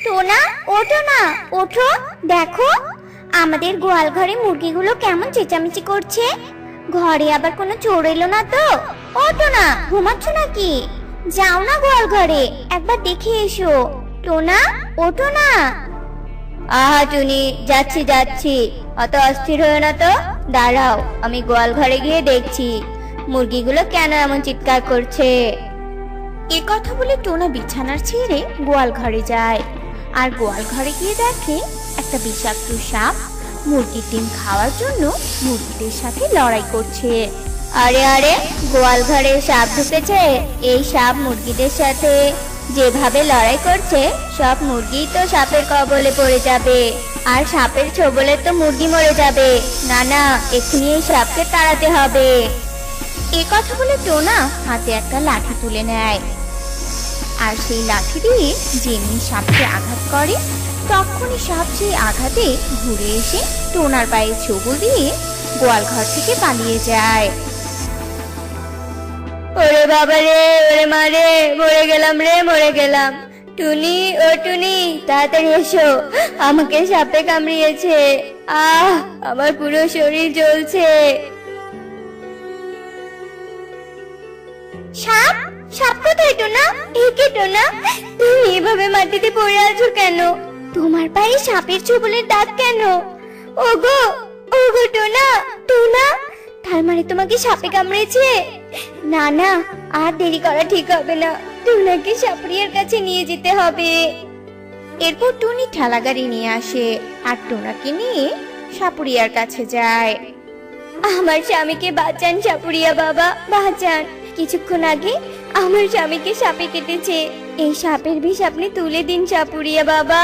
টোনা, ওঠো না, ওঠো। দেখো আমাদের গোয়াল ঘরে মুরগিগুলো কেমন চেঁচামেচি করছে। ঘরে আবার কোনো চোর এলো না তো? ওঠো না, ঘুমাচ্ছ নাকি? যাও না গোয়াল ঘরে, একবার দেখে এসো। টোনা, ওঠো না। আহা টুনি, যাচ্ছি যাচ্ছি, অত অস্থির হয়ে না তো। দাঁড়াও, আমি গোয়াল ঘরে গিয়ে দেখছি মুরগিগুলো কেন এমন চিৎকার করছে। এ কথা বলে টোনা বিছানার ছেড়ে গোয়াল ঘরে যায়। আর গোয়াল ঘরে গিয়ে দেখে একটা বিষাক্ত সাপ মুরগির ডিম খাওয়ার জন্য মুরগিদের সাথে লড়াই করছে। আরে আরে, গোয়াল ঘরে সাপ ঢুকেছে। এই সাপ মুরগিদের সাথে যেভাবে লড়াই করছে, সব মুরগি তো সাপের কবলে পড়ে যাবে, আর সাপের ছোবলে তো মুরগি মরে যাবে। না না, এক্ষুনি এই সাপকে তাড়াতে হবে। এ কথা বলে টোনা হাতে একটা লাঠি তুলে নেয়, আর সেই লাঠি দিয়ে যেমনি সাপকে আঘাত করে, তখনই সাপ সেই আঘাতে ঘুরে এসে টোনার পায়ে ছোবল দিয়ে গোয়াল ঘর থেকে পালিয়ে যায়। ওরে বাবা রে, ওরে মা রে, মরে গেলাম রে, মরে গেলাম। টুনি, ও টুনি, তাড়াতাড়ি এসো, আমাকে সাপে কামড়িয়েছে। আমার পুরো শরীর জ্বলছে। সাপ? সাপ কোথায় টোনা? একে টোনা, তুমি এভাবে মাটিতে পড়ে আছো কেন? তোমার পায়ে সাপের ছোবলের দাগ কেন? ওগো, ওগো টোনা, টোনা, তার মানে তোমাকে সাপে কামড়েছে? না না, আর দেরি করা ঠিক হবে না, টোনাকে সাপুরিয়ার কাছে নিয়ে যেতে হবে। এরপর টুনি ঠেলা গাড়ি নিয়ে আসে আর টোনাকে নিয়ে সাপুরিয়ার কাছে যায়। আমার স্বামীকে বাঁচান সাপুরিয়া বাবা, বাঁচান। কিছুক্ষণ আগে আমার স্বামীকে সাপে কেটেছে, এই সাপের বিষ আপনি তুলে দিন সাপুরিয়া বাবা।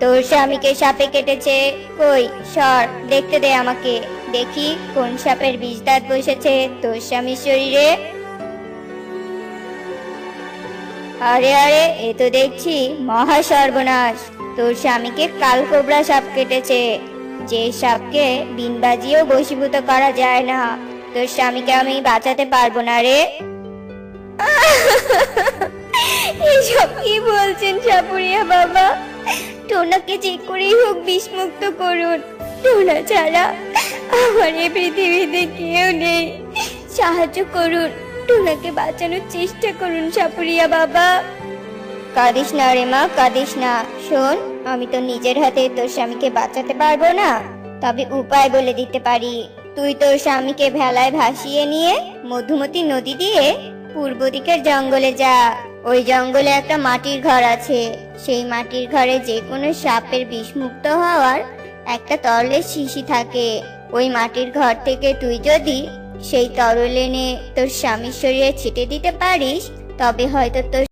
তোর স্বামীকে সাপে কেটেছে? কই, সর, দেখতে দে আমাকে, দেখি কোন সাপের বিষ দাঁত বসেছে তোর স্বামীর শরীরে। আরে আরে, এ তো দেখছি মহা সর্বনাশ। তোর স্বামীকে কালকোবরা সাপ কেটেছে, যে সাপকে বিন বাজিয়েও বশীভূত করা যায় না। তোর স্বামীকে আমি বাঁচাতে পারবো না রে। এসব কি বলছেন সাপুরিয়া বাবা? টোনাকে যে করেই হোক বিষমুক্ত করুন, টোনা ছাড়া আমার এই পৃথিবীতে কেউ নেই। সাহায্য করুন, টোনাকে বাঁচানোর চেষ্টা করুন সাপুরিয়া বাবা। কাঁদিস না রে মা, কাঁদিস না। শোন, আমি তো নিজের হাতে তোর স্বামীকে বাঁচাতে পারবো না, তবে উপায় বলে দিতে পারি। তুই তোর স্বামীকে ভেলায় ভাসিয়ে নিয়ে মধুমতি নদী দিয়ে পূর্ব দিকের জঙ্গলে যা। ওই জঙ্গলে একটা মাটির ঘর আছে, সেই মাটির ঘরে যে কোনো সাপের বিষমুক্ত হওয়ার একটা তরলের শিশি থাকে। ওই মাটির ঘর থেকে তুই যদি সেই তরল এনে তোর স্বামীর শরীরে ছিটে দিতে পারিস, তবে হয়তো তোর